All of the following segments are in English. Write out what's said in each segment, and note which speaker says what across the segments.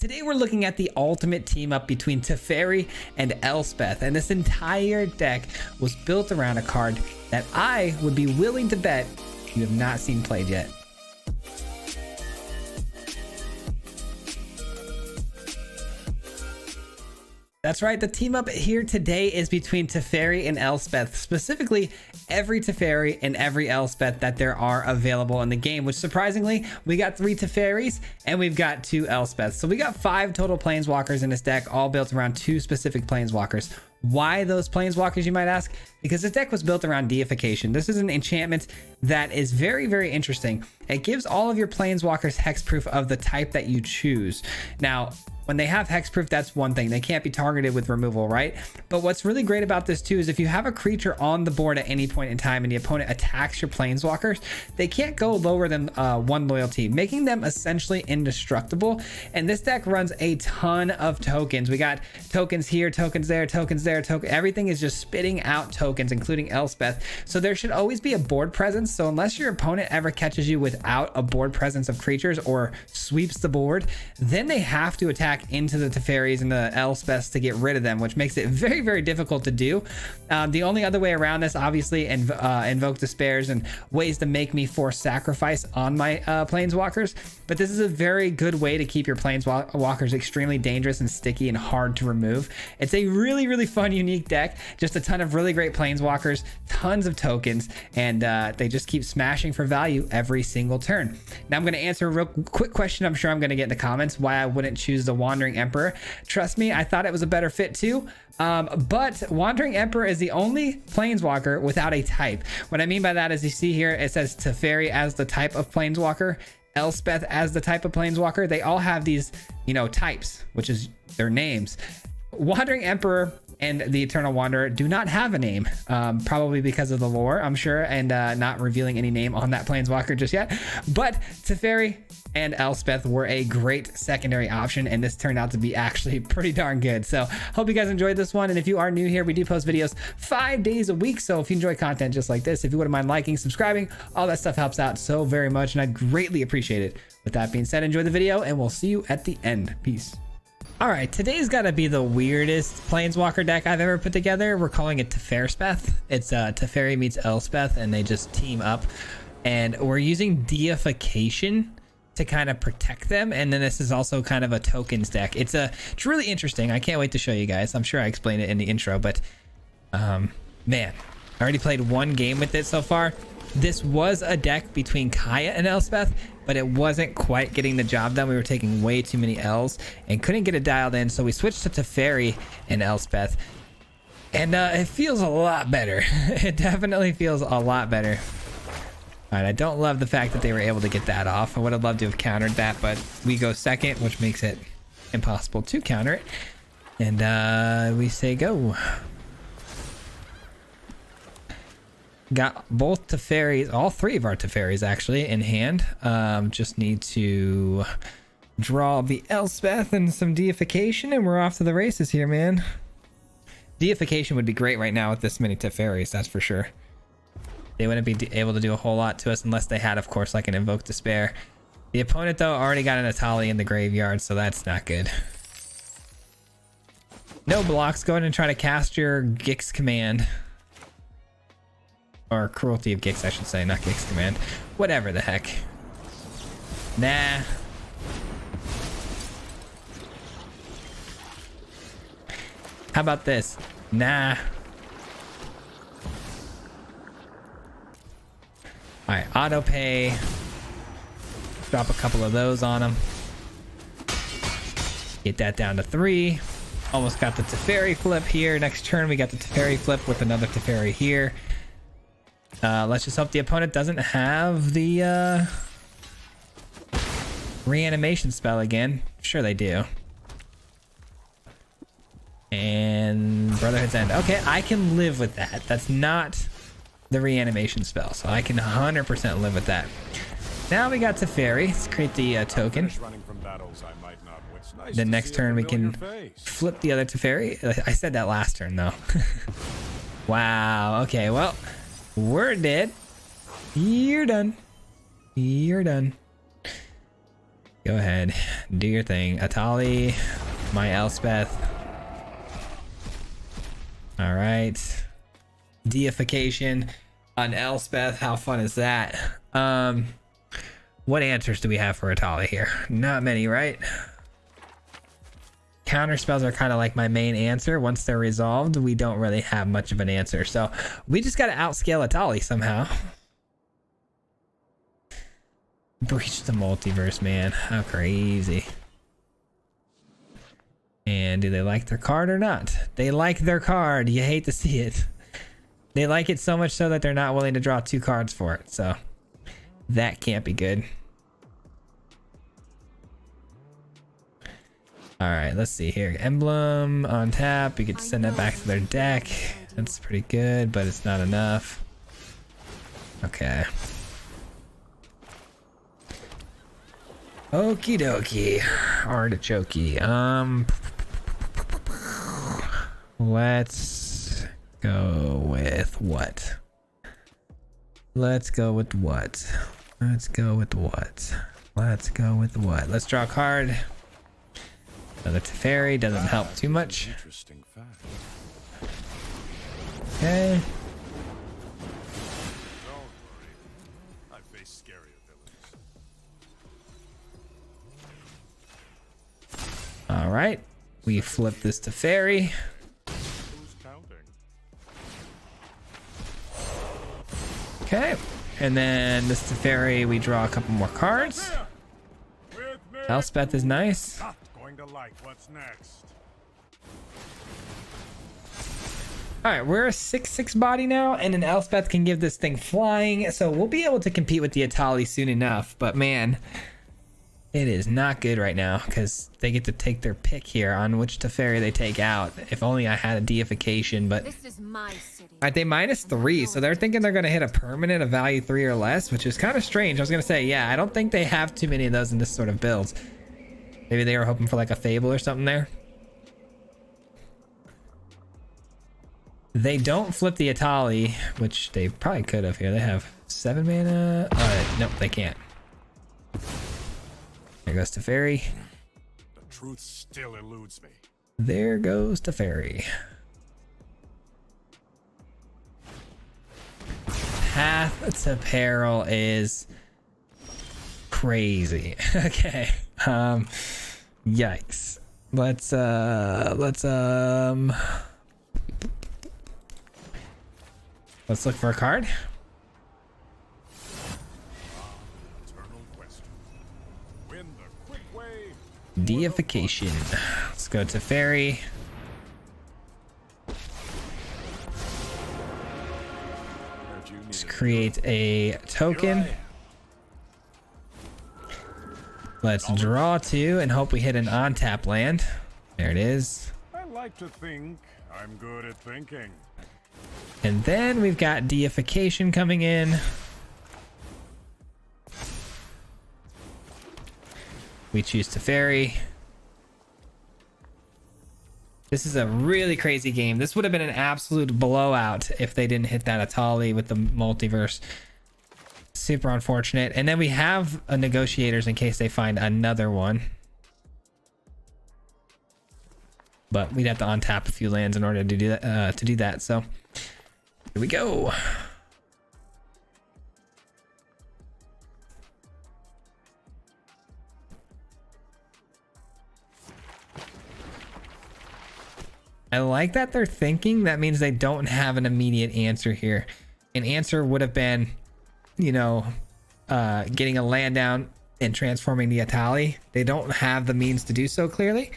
Speaker 1: Today we're looking at the ultimate team up between Teferi and Elspeth, and this entire deck was built around a card that I would be willing to bet you have not seen played yet. That's right, the team up here today is between Teferi and Elspeth, specifically every Teferi and every Elspeth that there are available in the game, which surprisingly, we got 3 Teferis and we've got 2 Elspeths. So we got 5 total Planeswalkers in this deck, all built around 2 specific Planeswalkers. Why those Planeswalkers, you might ask? Because this deck was built around deification. This is an enchantment that is very, very interesting. It gives all of your Planeswalkers hexproof of the type that you choose. Now, when they have hexproof, that's one thing. They can't be targeted with removal, right? But what's really great about this too is if you have a creature on the board at any point in time and the opponent attacks your Planeswalkers, they can't go lower than 1 loyalty, making them essentially indestructible. And this deck runs a ton of tokens. We got tokens here, tokens there, tokens there, everything is just spitting out tokens, including Elspeth. So there should always be a board presence. So unless your opponent ever catches you without a board presence of creatures or sweeps the board, then they have to attack into the Teferis and the Elspeths to get rid of them, which makes it very, very difficult to do. The only other way around this, obviously, invoke despairs and ways to make me force sacrifice on my Planeswalkers. But this is a very good way to keep your Planeswalkers extremely dangerous and sticky and hard to remove. It's a really, really fun, unique deck. Just a ton of really great Planeswalkers, tons of tokens, and they just keep smashing for value every single turn. Now I'm going to answer a real quick question I'm sure I'm going to get in the comments, why I wouldn't choose the Wandering Emperor. Trust me, I thought it was a better fit too. But Wandering Emperor is the only Planeswalker without a type. What I mean by that is, you see here, it says Teferi as the type of Planeswalker, Elspeth as the type of Planeswalker. They all have these, types, which is their names. Wandering Emperor and the Eternal Wanderer do not have a name, probably because of the lore, I'm sure, and not revealing any name on that Planeswalker just yet. But Teferi and Elspeth were a great secondary option, and this turned out to be actually pretty darn good. So hope you guys enjoyed this one, and if you are new here, we do post videos 5 days a week. So if you enjoy content just like this, if you wouldn't mind liking, subscribing, all that stuff helps out so very much, and I'd greatly appreciate it. With that being said, enjoy the video, and we'll see you at the end. Peace. All right, today's got to be the weirdest Planeswalker deck I've ever put together. We're calling it Teferspeth. It's Teferi meets Elspeth, and they just team up. And we're using deification to kind of protect them. And then this is also kind of a tokens deck. It's really interesting. I can't wait to show you guys. I'm sure I explained it in the intro, but man, I already played 1 game with it so far. This was a deck between Kaya and Elspeth, but it wasn't quite getting the job done. We were taking way too many L's and couldn't get it dialed in. So we switched to Teferi and Elspeth, and it feels a lot better. It definitely feels a lot better. All right, I don't love the fact that they were able to get that off. I would have loved to have countered that, but we go second, which makes it impossible to counter it. And we say go. Got both Teferis, all 3 of our Teferis actually in hand. Just need to draw the Elspeth and some deification, and we're off to the races here, man. Deification would be great right now with this many Teferis, that's for sure. They wouldn't be able to do a whole lot to us unless they had, of course, like an Invoke Despair. The opponent, though, already got an Atali in the graveyard, so that's not good. No blocks. Go ahead and try to cast your Gix command. Or Cruelty of Gix, I should say, not Gix command. Whatever the heck. Nah. How about this? Nah. Alright, auto pay. Drop a couple of those on them. Get that down to 3. Almost got the Teferi flip here. Next turn, we got the Teferi flip with another Teferi here. Let's just hope the opponent doesn't have the reanimation spell again. Sure they do. And Brotherhood's End. Okay, I can live with that. That's not the reanimation spell, so I can 100% live with that. Now we got Teferi. Let's create the token. The next turn we can flip the other Teferi. I said that last turn though. Wow. Okay, well, we're dead. You're done. You're done. Go ahead, do your thing. Atali, my Elspeth. All right. Deification on Elspeth. How fun is that? What answers do we have for Atali here? Not many, right? Counter spells are kind of like my main answer. Once they're resolved, we don't really have much of an answer. So we just got to outscale Atali somehow. Breach the multiverse, man. How crazy. And do they like their card or not? They like their card. You hate to see it. They like it so much so that they're not willing to draw 2 cards for it. So that can't be good. All right, let's see here. Emblem on tap. You get to send that back to their deck. That's pretty good, but it's not enough. Okay. Okie dokie. Artichoke. Let's go with what? Let's go with what? Let's go with what? Let's go with what? Let's draw a card. Another Teferi doesn't help too much.
Speaker 2: Interesting fact.
Speaker 1: Okay.
Speaker 2: Don't worry. I face scarier villains.
Speaker 1: All right. We flip this Teferi.
Speaker 2: Who's counting?
Speaker 1: Okay. And then this Teferi, we draw a couple more cards.
Speaker 2: With me.
Speaker 1: Elspeth is nice.
Speaker 2: Not going to like what's next.
Speaker 1: All right, we're a 6/6 body now, and an Elspeth can give this thing flying, so we'll be able to compete with the Atali soon enough. But man, it is not good right now because they get to take their pick here on which Teferi they take out. If only I had a deification, but
Speaker 3: This is my city.
Speaker 1: all right, they -3, so they're thinking they're going to hit a permanent of value 3 or less, which is kind of strange. I was going to say, yeah, I don't think they have too many of those in this sort of build. Maybe they were hoping for like a Fable or something there. They don't flip the Atali, which they probably could have here. They have 7 mana. Nope, they can't. There goes Teferi.
Speaker 2: The truth still eludes me.
Speaker 1: There goes Teferi. Path to Peril is crazy. Okay. Yikes. Let's look for a card.
Speaker 2: Eternal question. Win the quick way.
Speaker 1: Deification. Let's go to Teferi. Let's create a token. Let's draw 2 and hope we hit an on-tap land. There it is.
Speaker 2: I like to think I'm good at thinking.
Speaker 1: And then we've got deification coming in. We choose Teferi. This is a really crazy game. This would have been an absolute blowout if they didn't hit that Atali with the multiverse. Super unfortunate. And then we have a negotiators in case they find another one. But we'd have to untap a few lands in order to do that. So here we go. I like that they're thinking. That means they don't have an immediate answer here. An answer would have been, you know, getting a land down and transforming the Atali. They don't have the means to do so clearly.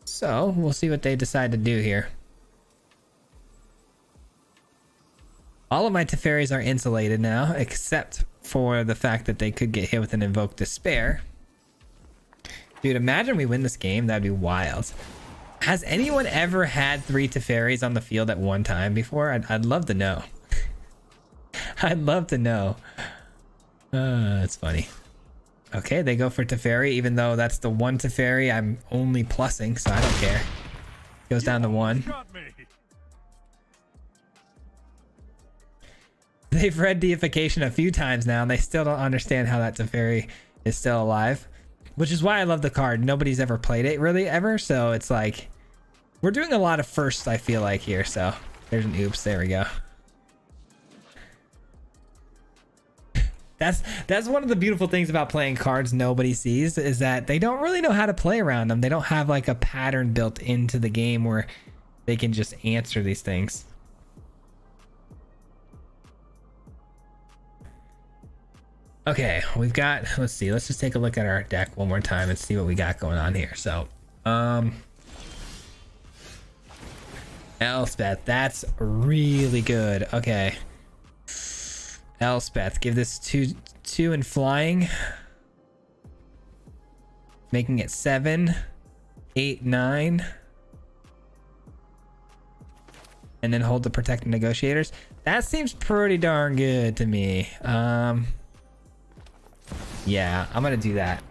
Speaker 1: So we'll see what they decide to do here. All of my Teferis are insulated now, except for the fact that they could get hit with an Invoke Despair. Dude, imagine we win this game. That'd be wild. Has anyone ever had 3 Teferis on the field at one time before? I'd love to know. I'd love to know. That's funny. Okay, they go for Teferi, even though that's the one Teferi I'm only plussing, so I don't care. Goes down to 1. They've read Deification a few times now, and they still don't understand how that Teferi is still alive. which is why I love the card. Nobody's ever played it really ever, so it's like we're doing a lot of firsts, I feel like, here. So there's an oops. There we go. That's one of the beautiful things about playing cards nobody sees, is that they don't really know how to play around them. They don't have like a pattern built into the game where they can just answer these things. Okay, we've got, let's see, let's just take a look at our deck one more time and see what we got going on here. So, Elspeth, that's really good. Okay. Elspeth, give this two in flying, making it 7, 8, 9, and then hold the protected negotiators. That seems pretty darn good to me. Yeah, I'm gonna do that.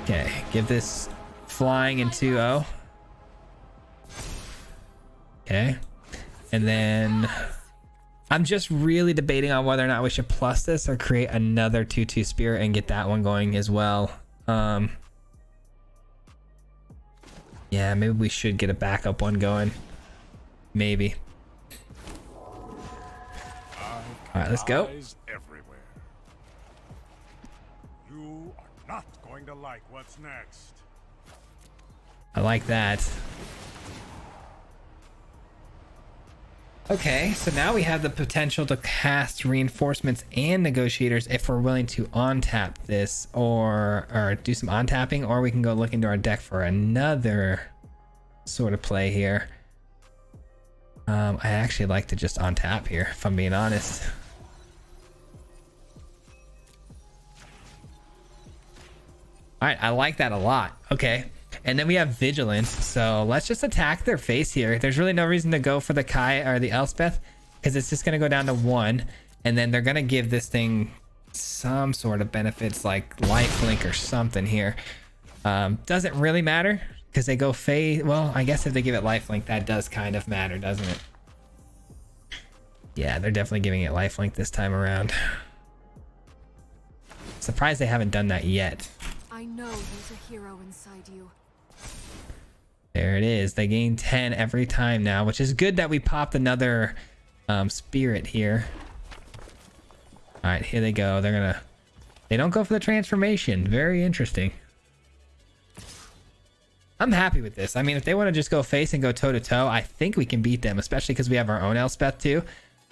Speaker 1: Okay, give this flying in 2-0. Okay. And then I'm just really debating on whether or not we should plus this or create another 2/2 spirit and get that one going as well. Yeah, maybe we should get a backup one going. Maybe. All right, let's go.
Speaker 2: Everywhere. You are not going to like what's next.
Speaker 1: I like that. Okay, so now we have the potential to cast reinforcements and negotiators if we're willing to on-tap this or do some on-tapping, or we can go look into our deck for another sort of play here. I actually like to just on-tap here, if I'm being honest. All right, I like that a lot. Okay. And then we have Vigilance, so let's just attack their face here. There's really no reason to go for the Kai or the Elspeth, because it's just going to go down to 1, and then they're going to give this thing some sort of benefits like lifelink or something here. Doesn't really matter, because they go face. Well, I guess if they give it lifelink, that does kind of matter, doesn't it? Yeah, they're definitely giving it lifelink this time around. Surprised they haven't done that yet.
Speaker 3: I know there's a hero inside you.
Speaker 1: There it is. They gain 10 every time now, which is good that we popped another spirit here. All right, here they go. They don't go for the transformation. Very interesting. I'm happy with this. I mean, if they want to just go face and go toe to toe, I think we can beat them, especially because we have our own Elspeth too.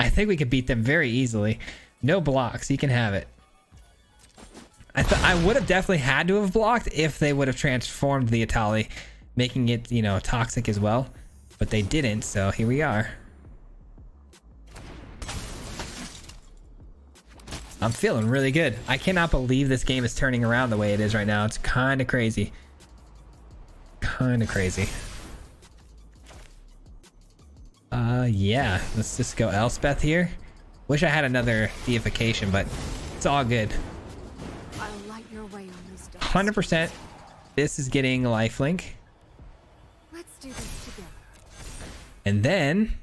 Speaker 1: I think we could beat them very easily. No blocks. You can have it. I would have definitely had to have blocked if they would have transformed the Atali, making it, you know, toxic as well, but they didn't, so here we are. I'm feeling really good. I cannot believe this game is turning around the way it is right now. It's kind of crazy. Yeah, let's just go Elspeth here. Wish I had another deification, but it's all good. 100%. This is getting lifelink.
Speaker 3: Let's do this together.
Speaker 1: And then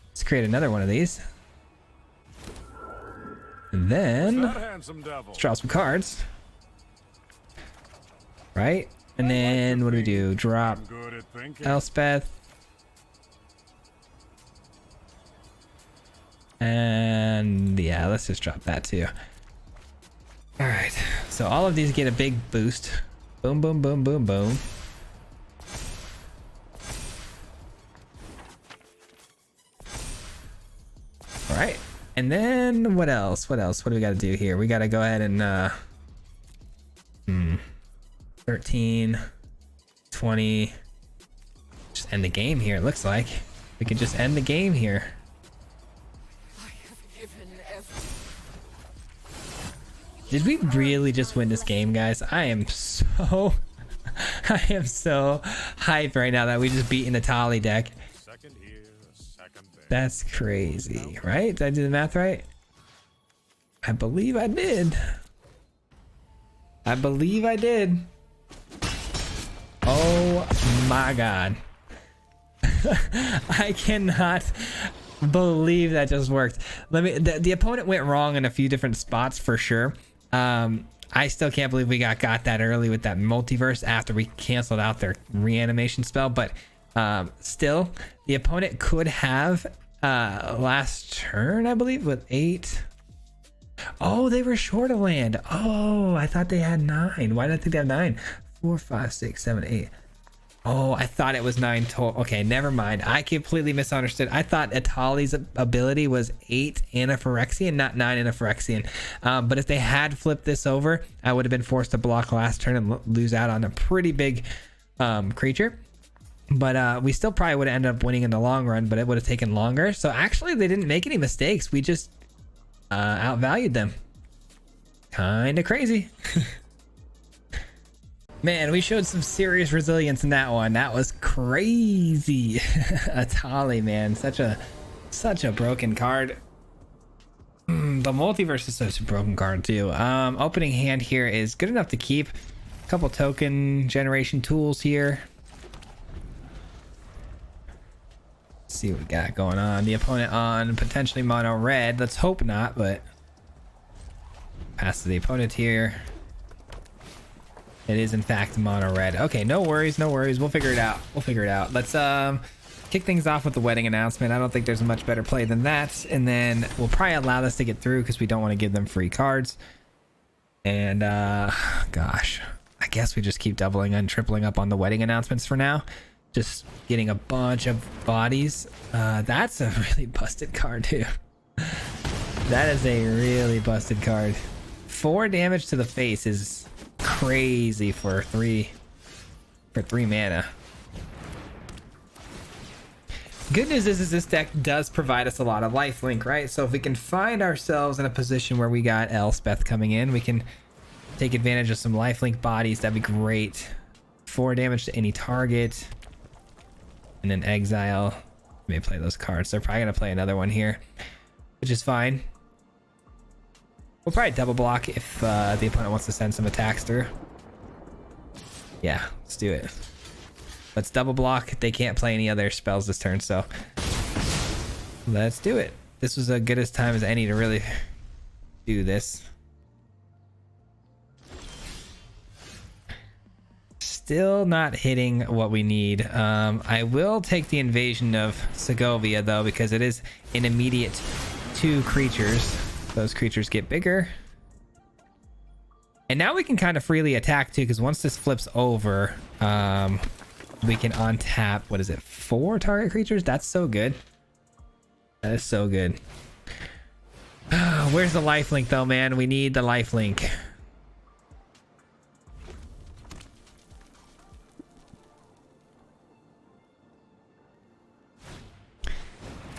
Speaker 1: let's create another one of these. And then let's draw some cards. Right? And then what do we do? Drop Elspeth. And yeah, let's just drop that too. All right, so all of these get a big boost. Boom, boom, boom, boom, boom. All right, and then what else? What do we got to do here? We got to go ahead and 13, 20. Just end the game here. It looks like we could just end the game here. Did we really just win this game, guys? I am so hyped right now that we just beat an Atali deck. That's crazy, right? Did I do the math right? I believe I did. Oh my god. I cannot believe that just worked. The opponent went wrong in a few different spots for sure. I still can't believe we got that early with that multiverse after we canceled out their reanimation spell, but still the opponent could have last turn, I believe, with 8. Oh, they were short of land. Oh, I thought they had 9. Why did I think they have 9? 4, 5, 6, 7, 8. Oh, I thought it was 9 total. Okay, never mind. I completely misunderstood. I thought Atali's ability was 8 Anaphyrexian, not 9 Anaphyrexian. But if they had flipped this over, I would have been forced to block last turn and lose out on a pretty big creature. But we still probably would have ended up winning in the long run, but it would have taken longer. So actually, they didn't make any mistakes. We just outvalued them. Kind of crazy. Man, we showed some serious resilience in that one. That was crazy. Atali, man, such a broken card. The multiverse is such a broken card too. Opening hand here is good enough to keep. A couple token generation tools here. Let's see what we got going on. The opponent on potentially mono red. Let's hope not, but pass to the opponent here. It is in fact mono red. Okay, no worries, no worries. We'll figure it out. We'll figure it out. Let's kick things off with the wedding announcement. I don't think there's a much better play than that. And then we'll probably allow this to get through because we don't want to give them free cards. And gosh, I guess we just keep doubling and tripling up on the wedding announcements for now. Just getting a bunch of bodies. That's a really busted card too. That is a really busted card. 4 damage to the face is crazy for 3 mana. Good news is this deck does provide us a lot of lifelink, right? So if we can find ourselves in a position where we got Elspeth coming in, we can take advantage of some lifelink bodies. That'd be great. 4 damage to any target. And then exile. May play those cards. They're probably gonna play another one here, which is fine. We'll probably double block if the opponent wants to send some attacks through. Yeah, let's do it. Let's double block. They can't play any other spells this turn, so let's do it. This was as good as time as any to really do this. Still not hitting what we need. I will take the invasion of Segovia though, because it is an immediate 2 creatures. Those creatures get bigger. And now we can kind of freely attack too, because once this flips over, we can untap, what is it, 4 target creatures? That's so good. That is so good. Where's the lifelink though, man? We need the lifelink.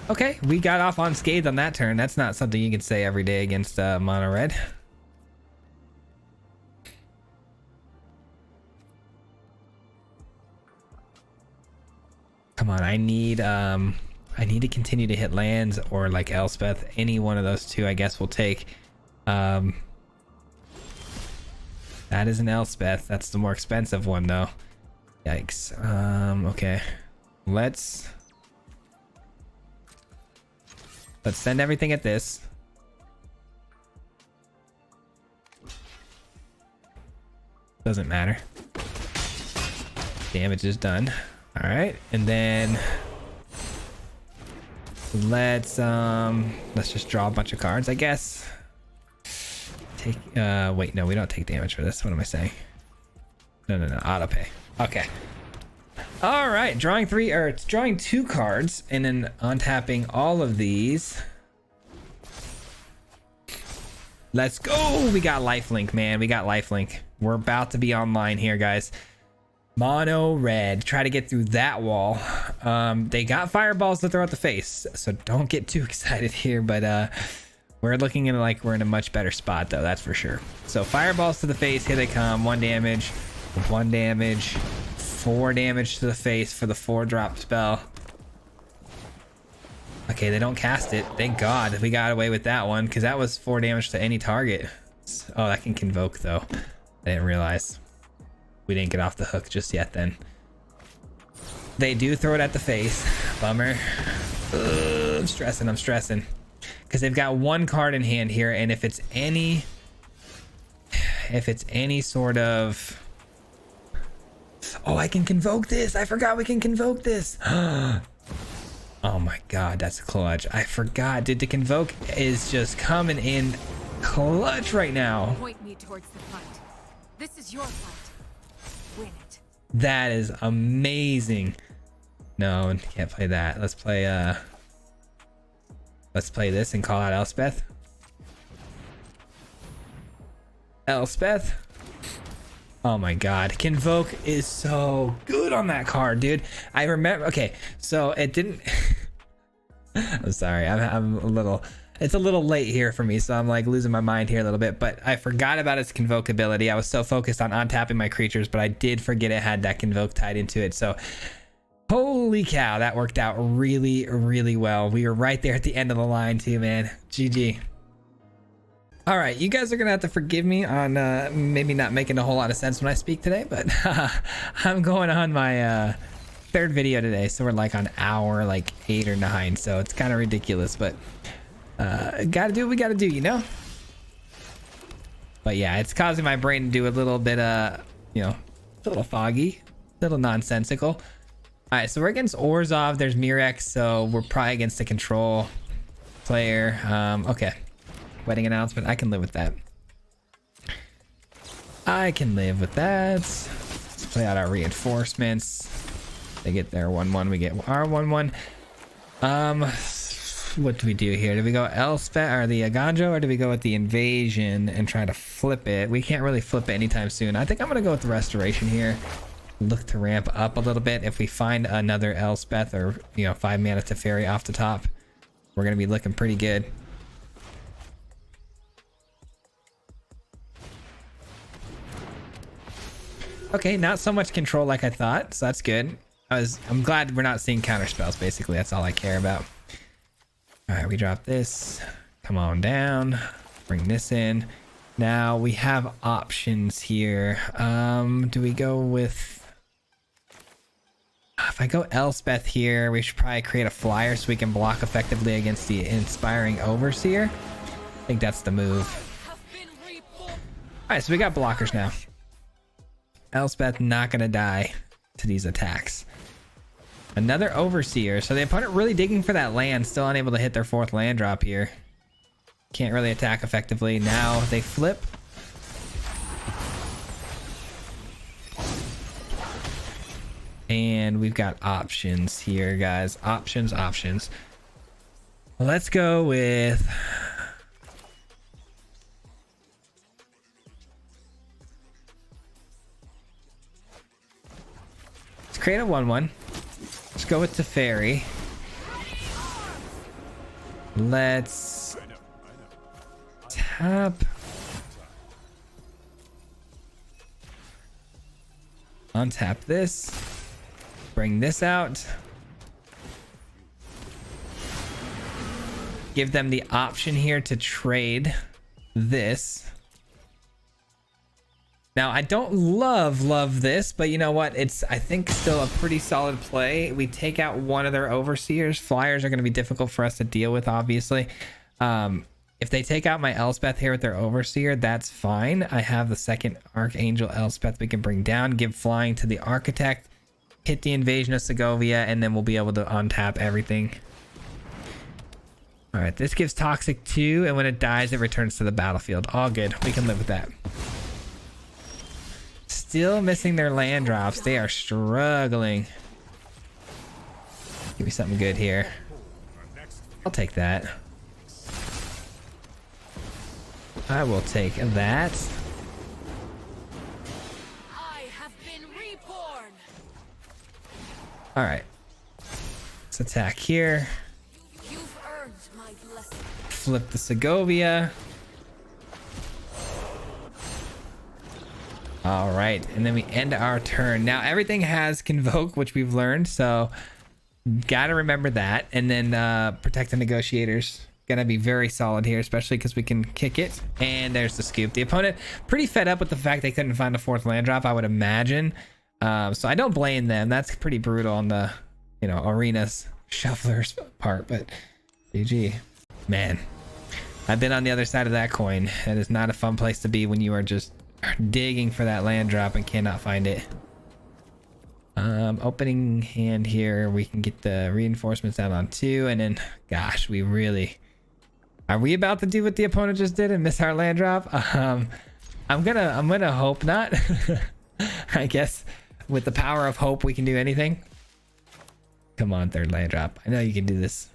Speaker 1: Okay, we got off unscathed on that turn. That's not something you can say every day against mono red. Come on, I need to continue to hit lands or like Elspeth. Any one of those 2, I guess we'll take. That is an Elspeth. That's the more expensive one though. Yikes. Okay. Let's send everything at this. Doesn't matter. Damage is done. All right, and then let's just draw a bunch of cards, I guess. Take wait, no, we don't take damage for this. What am I saying? No, auto pay. Okay. All right, drawing 2 cards and then untapping all of these. Let's go. We got lifelink, man. We got lifelink. We're about to be online here, guys. Mono red. Try to get through that wall. They got fireballs to throw at the face, so don't get too excited here, but we're looking in like we're in a much better spot though, that's for sure. So fireballs to the face, here they come. 1 damage, 1 damage. 4 damage to the face for the 4-drop spell. Okay, they don't cast it. Thank God we got away with that one, because that was 4 damage to any target. Oh, that can convoke though. I didn't realize. We didn't get off the hook just yet then. They do throw it at the face. Bummer. Ugh. I'm stressing. Because they've got one card in hand here, and if it's any sort of... Oh, I can convoke this. I forgot we can convoke this. Oh my god, that's clutch. I forgot, dude. The convoke is just coming in clutch right now.
Speaker 3: Point me towards the fight. This is your fight. Win it.
Speaker 1: That is amazing. No, can't play that. Let's play this and call out Elspeth. Elspeth. Oh my god, convoke is so good on that card, dude. I remember. Okay, so it didn't... I'm sorry, I'm a little... It's a little late here for me, so I'm like losing my mind here a little bit, but I forgot about its convoke ability. I was so focused on untapping my creatures, but I did forget it had that convoke tied into it. So holy cow, that worked out really, really well. We were right there at the end of the line too, man. GG. All right, you guys are gonna have to forgive me on maybe not making a whole lot of sense when I speak today, but I'm going on my third video today, so we're like on hour like 8 or 9, so it's kind of ridiculous, but gotta do what we gotta do, you know. But yeah, it's causing my brain to do a little bit you know, a little foggy, a little nonsensical. All right, so we're against Orzhov. There's Mirex, so we're probably against the control player. Okay, wedding announcement. I can live with that. I can live with that. Let's play out our reinforcements. They get their 1/1. We get our 1/1. What do we do here? Do we go Elspeth or the Aganjo, or do we go with the invasion and try to flip it? We can't really flip it anytime soon. I think I'm gonna go with the restoration here. Look to ramp up a little bit. If we find another Elspeth or, you know, 5 mana Teferi off the top, we're gonna be looking pretty good. Okay, not so much control like I thought, so that's good. I'm glad we're not seeing counter spells. Basically, that's all I care about. All right, we drop this. Come on down. Bring this in. Now we have options here. Do we go with... If I go Elspeth here, we should probably create a flyer so we can block effectively against the Inspiring Overseer. I think that's the move. All right, so we got blockers now. Elspeth not gonna die to these attacks. Another Overseer. So the opponent really digging for that land, still unable to hit their 4th land drop here. Can't really attack effectively. Now they flip. And we've got options here, guys. Options. Let's go with... Let's create a 1/1. Let's go with Teferi. Let's tap. Untap this. Bring this out. Give them the option here to trade this. Now, I don't love this, but you know what? It's, I think, still a pretty solid play. We take out one of their Overseers. Flyers are going to be difficult for us to deal with, obviously. If they take out my Elspeth here with their Overseer, that's fine. I have the 2nd Archangel Elspeth we can bring down, give flying to the Architect, hit the Invasion of Segovia, and then we'll be able to untap everything. All right, this gives Toxic 2, and when it dies, it returns to the battlefield. All good. We can live with that. Still missing their land drops. They are struggling. Give me something good here. I'll take that. I will take that.
Speaker 3: I have been reborn.
Speaker 1: All right. Let's attack here.
Speaker 3: You've earned my blessing.
Speaker 1: Flip the Segovia. All right, and then we end our turn. Now everything has Convoke, which we've learned, so gotta remember that. And then Protect the Negotiators. Gonna be very solid here, especially because we can kick it. And there's the scoop. The opponent pretty fed up with the fact they couldn't find a 4th land drop, I would imagine. So I don't blame them. That's pretty brutal on the, you know, Arena's Shuffler's part, but GG. Man, I've been on the other side of that coin. That is not a fun place to be when you are just digging for that land drop and cannot find it. Opening hand here, we can get the reinforcements out on 2, and then gosh, we really are we about to do what the opponent just did and miss our land drop? I'm gonna hope not. I guess with the power of hope we can do anything. Come on, third land drop. I know you can do this.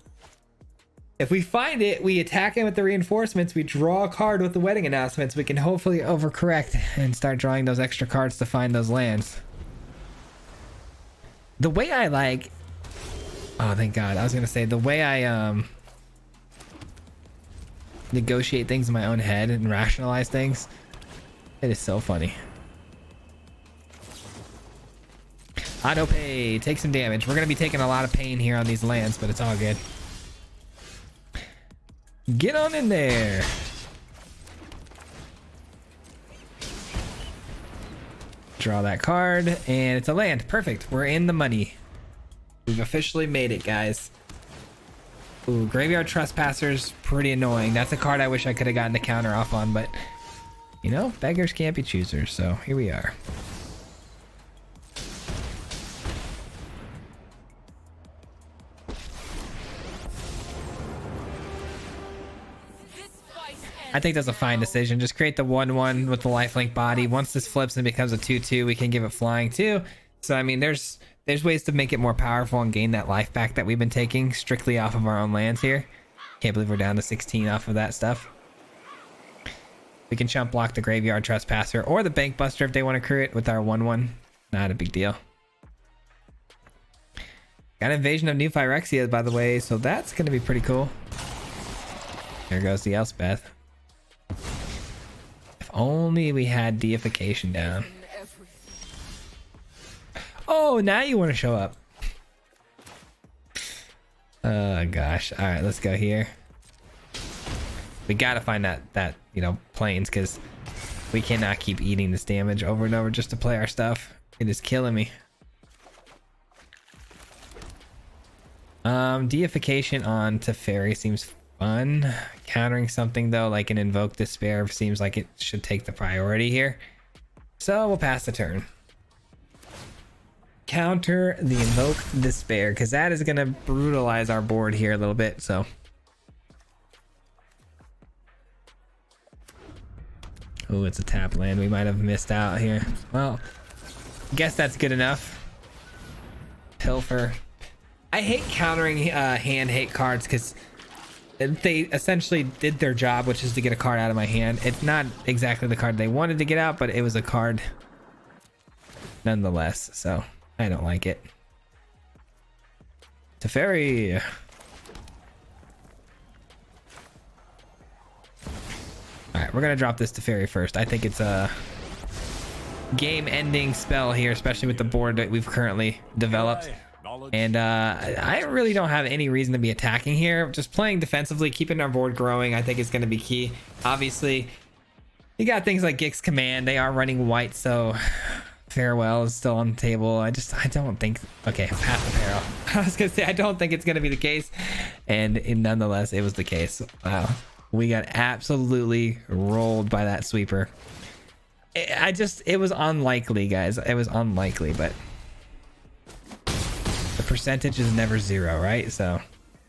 Speaker 1: If we find it, we attack him with the reinforcements, we draw a card with the wedding announcements, we can hopefully overcorrect and start drawing those extra cards to find those lands. The way I like, oh thank God, I was gonna say the way I negotiate things in my own head and rationalize things, it is so funny. Auto pay, take some damage. We're gonna be taking a lot of pain here on these lands, but it's all good. Get on in there. Draw that card, and it's a land. Perfect. We're in the money. We've officially made it, guys. Ooh, Graveyard Trespassers, pretty annoying. That's a card I wish I could have gotten the counter off on, but you know, beggars can't be choosers, so here we are. I think that's a fine decision. Just create the 1/1 with the lifelink body. Once this flips and becomes a 2/2, we can give it flying too. So I mean, there's ways to make it more powerful and gain that life back that we've been taking strictly off of our own lands here. Can't believe we're down to 16 off of that stuff. We can chump block the Graveyard Trespasser or the Bank Buster if they want to create it with our 1/1. Not a big deal. Got Invasion of New Phyrexia, by the way, so that's going to be pretty cool. There goes the Elspeth. If only we had deification down. Oh, now you want to show up. Oh gosh. All right, let's go here. We gotta find that you know, planes, because we cannot keep eating this damage over and over just to play our stuff. It is killing me. Deification on Teferi seems fun. Countering something though, like an Invoke Despair, seems like it should take the priority here. So we'll pass the turn. Counter the Invoke Despair, because that is going to brutalize our board here a little bit. So oh, it's a tap land. We might have missed out here. Well, guess that's good enough. Pilfer. I hate countering hand hate cards because they essentially did their job, which is to get a card out of my hand. It's not exactly the card they wanted to get out, but it was a card nonetheless. So I don't like it. Teferi. Alright, we're gonna drop this Teferi first. I think it's a game-ending spell here, especially with the board that we've currently developed. And I really don't have any reason to be attacking here. Just playing defensively, keeping our board growing, I think is going to be key. Obviously, you got things like Gix Command. They are running white, so Farewell is still on the table. I don't think... Okay, Path of Peril. I was going to say, I don't think it's going to be the case. And nonetheless, it was the case. Wow. We got absolutely rolled by that sweeper. It was unlikely, guys. It was unlikely, but... the percentage is never 0, right? So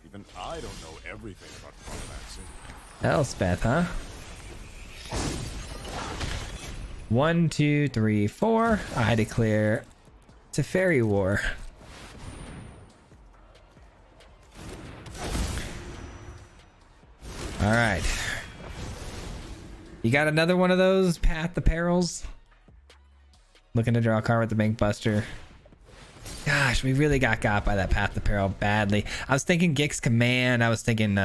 Speaker 2: even I don't know everything about Chronomancy.
Speaker 1: Elspeth, huh? 1, 2, 3, 4. I declare Teferi War. All right. You got another one of those Path the Perils? Looking to draw a card with the Bank Buster. Gosh, we really got by that Path to Peril badly. I was thinking Gix Command. I was thinking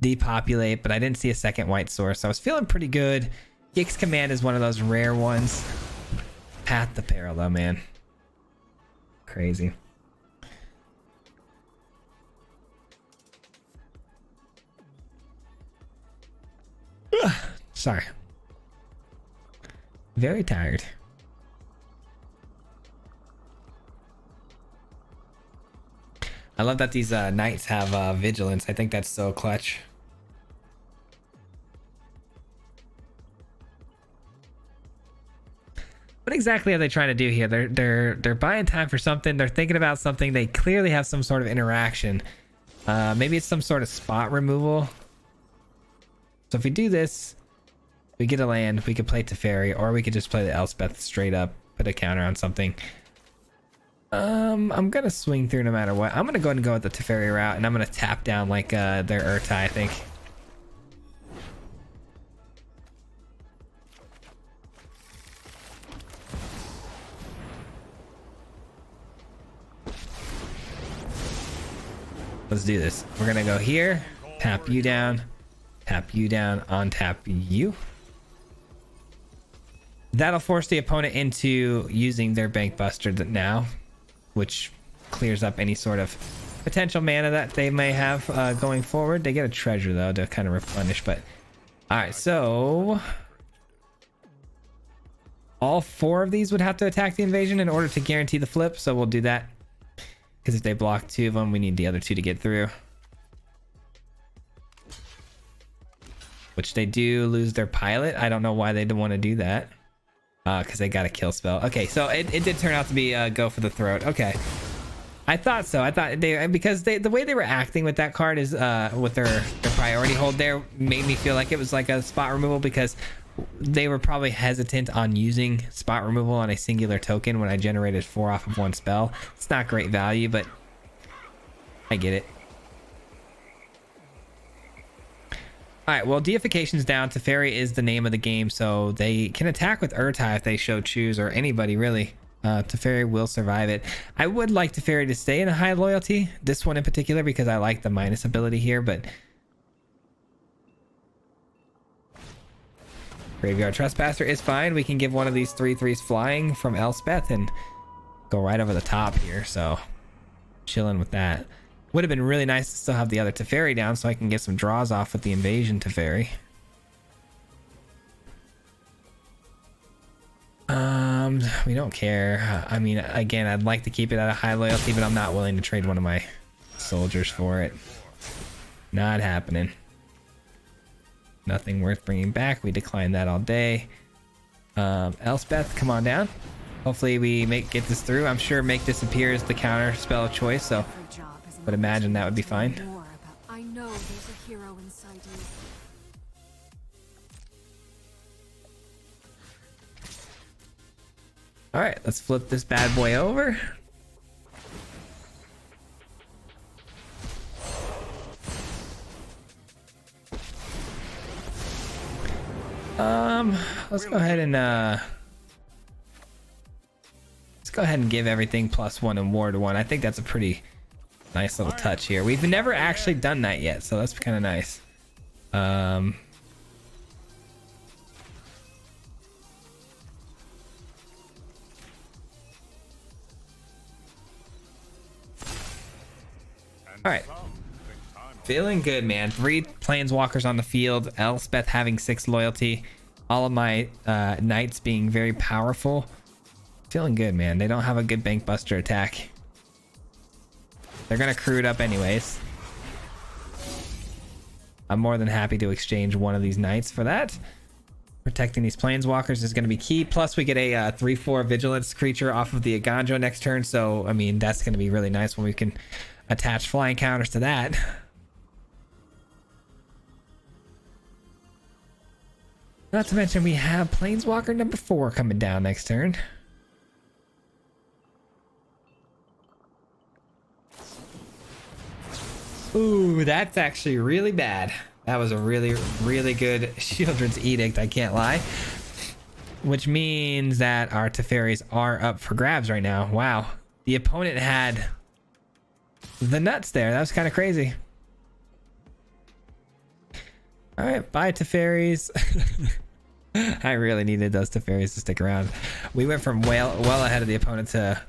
Speaker 1: Depopulate, but I didn't see a second white source. So I was feeling pretty good. Gix Command is one of those rare ones. Path to Peril, though, man. Crazy. Sorry. Very tired. I love that these knights have vigilance. I think that's so clutch. What exactly are they trying to do here? They're buying time for something. They're thinking about something. They clearly have some sort of interaction. Maybe it's some sort of spot removal. So if we do this, we get a land. We could play Teferi, or we could just play the Elspeth straight up, put a counter on something. I'm gonna swing through no matter what. I'm gonna go ahead and go with the Teferi route, and I'm gonna tap down like their Urtai, I think. Let's do this. We're gonna go here, tap you down, untap you. That'll force the opponent into using their Bank Buster now, which clears up any sort of potential mana that they may have going forward. They get a treasure though to kind of replenish, but all right, so all 4 of these would have to attack the invasion in order to guarantee the flip, so we'll do that. Because if they block 2 of them, we need the other 2 to get through. Which they do lose their pilot. I don't know why they don't want to do that. Because they got a kill spell. Okay, so it did turn out to be go for the throat. Okay. I thought so. I thought because the way they were acting with that card is with their priority hold there made me feel like it was like a spot removal, because they were probably hesitant on using spot removal on a singular token when I generated 4 off of 1 spell. It's not great value, but I get it. All right, well, deification's down. Teferi is the name of the game, so they can attack with Urtai if they so choose, or anybody really. Teferi will survive it. I would like Teferi to stay in a high loyalty, this one in particular, because I like the minus ability here, but Graveyard Trespasser is fine. We can give one of these 3/3s flying from Elspeth and go right over the top here, so chilling with that. Would have been really nice to still have the other Teferi down so I can get some draws off with the invasion Teferi. We don't care. I mean, again, I'd like to keep it at a high loyalty, but I'm not willing to trade one of my soldiers for it. Not happening. Nothing worth bringing back. We decline that all day. Elspeth, come on down. Hopefully we get this through. I'm sure Make Disappear is the counter spell of choice, so but imagine that would be fine.
Speaker 3: I know there's a hero inside you.
Speaker 1: All right, let's flip this bad boy over. Let's go ahead and give everything +1 and Ward 1. I think that's a pretty nice little touch here. We've never actually done that yet, so that's kind of nice. All right. Feeling good, man. 3 planeswalkers on the field. Elspeth having 6 loyalty. All of my knights being very powerful. Feeling good, man. They don't have a good Bank Buster attack. They're gonna crew it up anyways. I'm more than happy to exchange one of these knights for that. Protecting these planeswalkers is going to be key. Plus, we get a 3/4 vigilance creature off of the Aganjo next turn. So, I mean, that's going to be really nice when we can attach flying counters to that. Not to mention, we have Planeswalker number 4 coming down next turn. Ooh, that's actually really bad. That was a really, really good Shieldred's Edict, I can't lie. Which means that our Teferis are up for grabs right now. Wow. The opponent had the nuts there. That was kind of crazy. All right, bye Teferis. I really needed those Teferis to stick around. We went from well ahead of the opponent to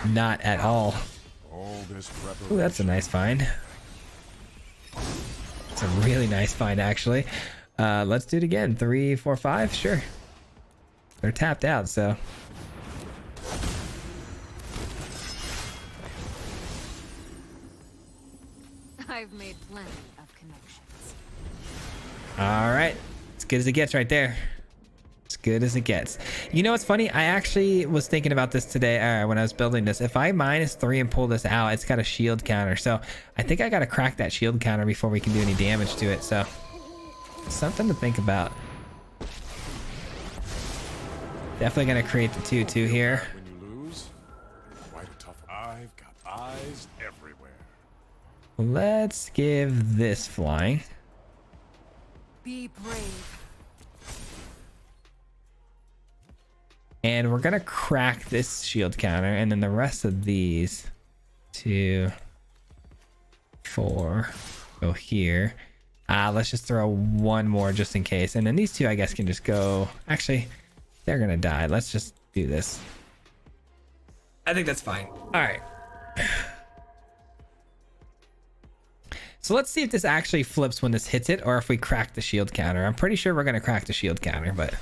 Speaker 1: not at all. Ooh, that's a nice find. It's a really nice find, actually. Let's do it again. 3, 4, 5. Sure. They're tapped out, so.
Speaker 3: I've made plenty of connections.
Speaker 1: All right, as good as it gets right there. As good as it gets. You know what's funny? I actually was thinking about this today when I was building this. If I -3 and pull this out, it's got a shield counter. So I think I got to crack that shield counter before we can do any damage to it. So something to think about. Definitely going to create the 2/2 here.
Speaker 2: When you lose, quite a tough. I've got eyes everywhere.
Speaker 1: Let's give this flying.
Speaker 3: Be brave.
Speaker 1: And we're gonna crack this shield counter, and then the rest of these 2, 4 go here. Let's just throw one more just in case, and then these 2 I guess can just go. Actually, they're gonna die. Let's just do this. I think that's fine. All right. So let's see if this actually flips when this hits it, or if we crack the shield counter. I'm pretty sure we're gonna crack the shield counter, but.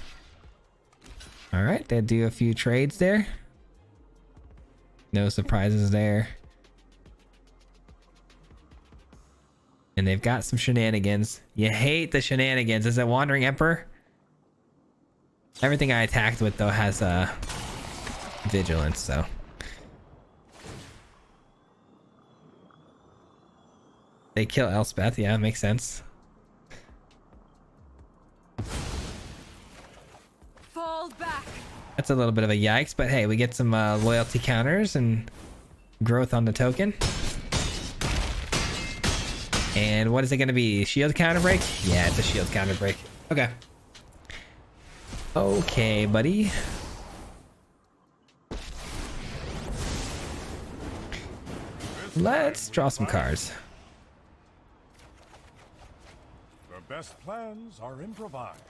Speaker 1: All right, they do a few trades there. No surprises there. And they've got some shenanigans. You hate the shenanigans. Is it Wandering Emperor? Everything I attacked with, though, has vigilance, so. They kill Elspeth. Yeah, makes sense.
Speaker 3: Back.
Speaker 1: That's a little bit of a yikes, but hey, we get some loyalty counters and growth on the token. And what is it going to be? Shield counter break? Yeah, it's a shield counter break. Okay. Okay, buddy. Let's draw some cards.
Speaker 2: The best plans are improvised.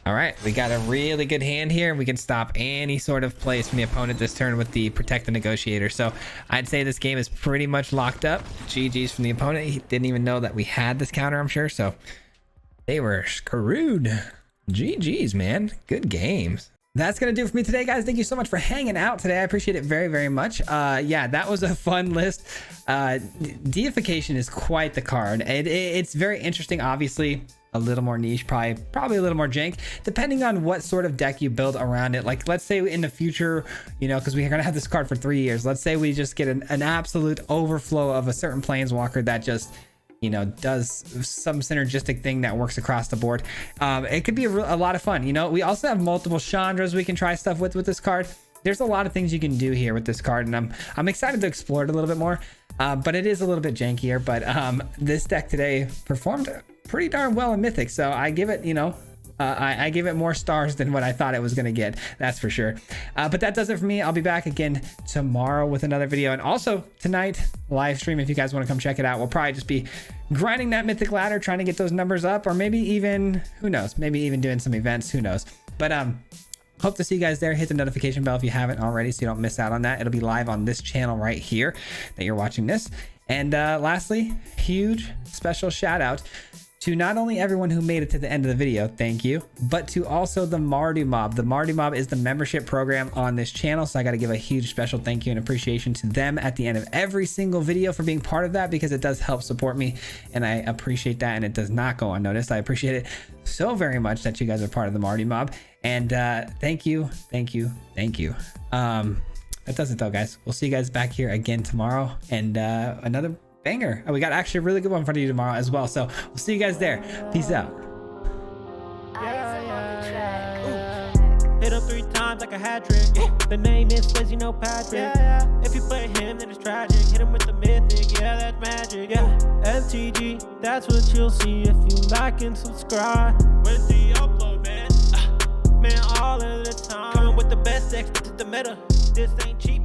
Speaker 1: All right, we got a really good hand here, and we can stop any sort of plays from the opponent this turn with the Protect the Negotiator. So I'd say this game is pretty much locked up. GG's from the opponent. He didn't even know that we had this counter, I'm sure. So they were screwed. GG's, man. Good games. That's gonna do it for me today, guys. Thank you so much for hanging out today. I appreciate it very, very much. Yeah, that was a fun list. Deification is quite the card. It's very interesting, obviously. A little more niche, probably a little more jank, depending on what sort of deck you build around it. Like, let's say in the future, you know, because we're gonna have this card for 3 years. Let's say we just get an absolute overflow of a certain planeswalker that just, you know, does some synergistic thing that works across the board. It could be a lot of fun. You know, we also have multiple Chandras we can try stuff with this card. There's a lot of things you can do here with this card, and I'm excited to explore it a little bit more. But it is a little bit jankier. But this deck today performed pretty darn well in Mythic, so I give it, you know, I give it more stars than what I thought it was gonna get, that's for sure. But that does it for me. I'll be back again tomorrow with another video, and also tonight live stream if you guys want to come check it out. We'll probably just be grinding that Mythic ladder, trying to get those numbers up, or maybe even, who knows, maybe even doing some events, who knows. But hope to see you guys there. Hit the notification bell if you haven't already so you don't miss out on that. It'll be live on this channel right here that you're watching this. And lastly, huge special shout out to not only everyone who made it to the end of the video, thank you, but to also the Mardu Mob. The Mardu Mob is the membership program on this channel, so I got to give a huge special thank you and appreciation to them at the end of every single video for being part of that, because it does help support me, and I appreciate that, and it does not go unnoticed. I appreciate it so very much that you guys are part of the Mardu Mob, and thank you, thank you, thank you. That does it though, guys. We'll see you guys back here again tomorrow, and another banger. Oh, we got actually a really good one for you tomorrow as well, so we'll see you guys there. Peace out.
Speaker 4: Hit him 3 times like a hat trick. The name is Fizzy, no Patrick. If you play him, then it's tragic. Hit him with the Mythic, yeah, that's magic. MTG, that's what you'll see if you like and subscribe. With the upload, man, all of the time. Coming with the best decks, this is the meta. This ain't cheap.